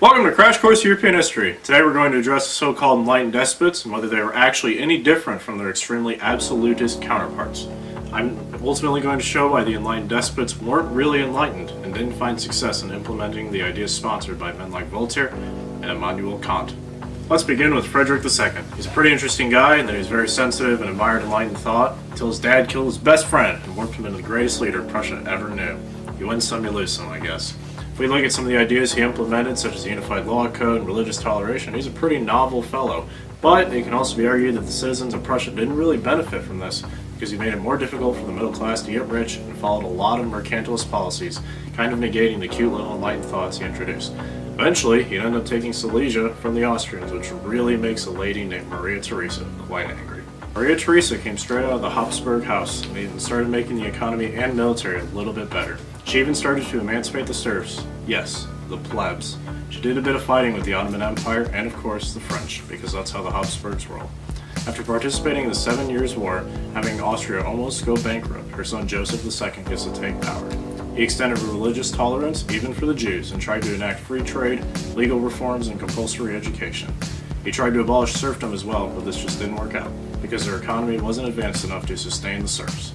Welcome to Crash Course European History. Today we're going to address the so-called Enlightened Despots and whether they were actually any different from their extremely absolutist counterparts. I'm ultimately going to show why the Enlightened Despots weren't really enlightened and didn't find success in implementing the ideas sponsored by men like Voltaire and Immanuel Kant. Let's begin with Frederick II. He's a pretty interesting guy in that he was very sensitive and admired enlightened thought until his dad killed his best friend and worked him into the greatest leader Prussia ever knew. You win some, you lose some, I guess. If we look at some of the ideas he implemented, such as the Unified Law Code and religious toleration, he's a pretty novel fellow. But it can also be argued that the citizens of Prussia didn't really benefit from this, because he made it more difficult for the middle class to get rich and followed a lot of mercantilist policies, kind of negating the cute little enlightened thoughts he introduced. Eventually, he'd end up taking Silesia from the Austrians, which really makes a lady named Maria Theresa quite angry. Maria Theresa came straight out of the Habsburg house and started making the economy and military a little bit better. She even started to emancipate the serfs. Yes, the plebs. She did a bit of fighting with the Ottoman Empire and, of course, the French, because that's how the Habsburgs roll. After participating in the 7 Years' War, having Austria almost go bankrupt, her son Joseph II gets to take power. He extended religious tolerance even for the Jews and tried to enact free trade, legal reforms, and compulsory education. He tried to abolish serfdom as well, but this just didn't work out, because their economy wasn't advanced enough to sustain the serfs.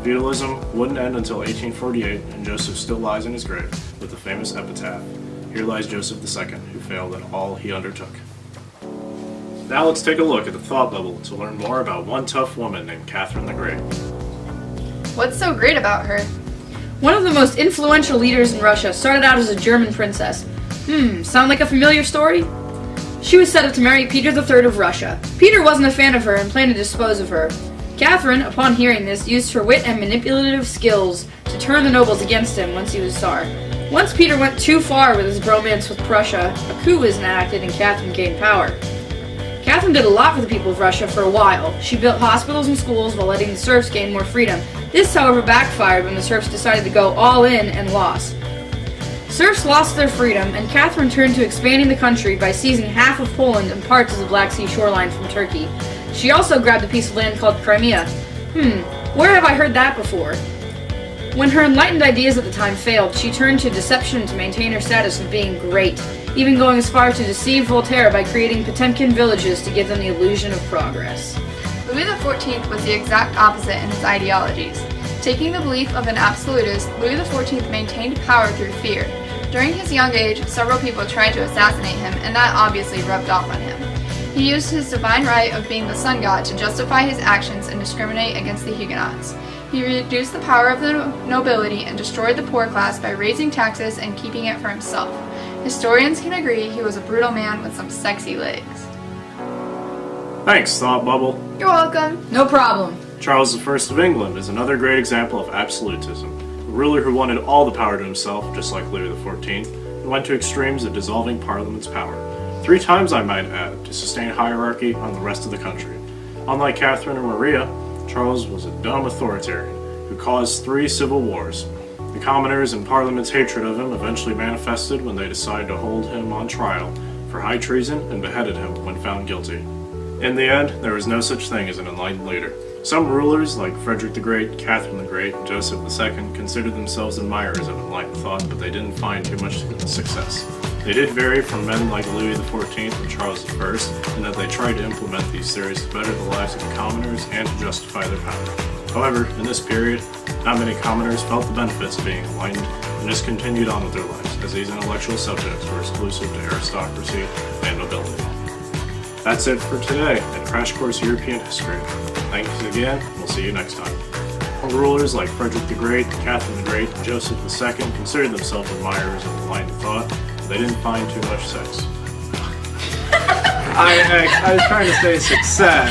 Feudalism wouldn't end until 1848, and Joseph still lies in his grave with the famous epitaph, "Here lies Joseph II, who failed in all he undertook." Now let's take a look at the thought bubble to learn more about one tough woman named Catherine the Great. What's so great about her? One of the most influential leaders in Russia started out as a German princess. Sound like a familiar story? She was set up to marry Peter III of Russia. Peter wasn't a fan of her and planned to dispose of her. Catherine, upon hearing this, used her wit and manipulative skills to turn the nobles against him once he was Tsar. Once Peter went too far with his bromance with Prussia, a coup was enacted and Catherine gained power. Catherine did a lot for the people of Russia for a while. She built hospitals and schools while letting the serfs gain more freedom. This, however, backfired when the serfs decided to go all in and lost. Serfs lost their freedom, and Catherine turned to expanding the country by seizing half of Poland and parts of the Black Sea shoreline from Turkey. She also grabbed a piece of land called Crimea. Where have I heard that before? When her enlightened ideas at the time failed, she turned to deception to maintain her status of being great, even going as far to deceive Voltaire by creating Potemkin villages to give them the illusion of progress. Louis XIV was the exact opposite in his ideologies. Taking the belief of an absolutist, Louis XIV maintained power through fear. During his young age, several people tried to assassinate him, and that obviously rubbed off on him. He used his divine right of being the sun god to justify his actions and discriminate against the Huguenots. He reduced the power of the nobility and destroyed the poor class by raising taxes and keeping it for himself. Historians can agree he was a brutal man with some sexy legs. Thanks, Thought Bubble. You're welcome. No problem. Charles I of England is another great example of absolutism. A ruler who wanted all the power to himself, just like Louis XIV, and went to extremes of dissolving Parliament's power. 3 times, I might add, to sustain hierarchy on the rest of the country. Unlike Catherine or Maria, Charles was a dumb authoritarian who caused 3 civil wars. The commoners and Parliament's hatred of him eventually manifested when they decided to hold him on trial for high treason and beheaded him when found guilty. In the end, there was no such thing as an enlightened leader. Some rulers, like Frederick the Great, Catherine the Great, and Joseph II, considered themselves admirers of enlightened thought, but they didn't find too much success. They did vary from men like Louis XIV and Charles I, in that they tried to implement these theories to better the lives of the commoners and to justify their power. However, in this period, not many commoners felt the benefits of being enlightened and just continued on with their lives, as these intellectual subjects were exclusive to aristocracy and nobility. That's it for today at Crash Course European History. Thanks again, and we'll see you next time. Rulers like Frederick the Great, Catherine the Great, and Joseph II considered themselves admirers of enlightened thought, but they didn't find too much sex. I was trying to say success.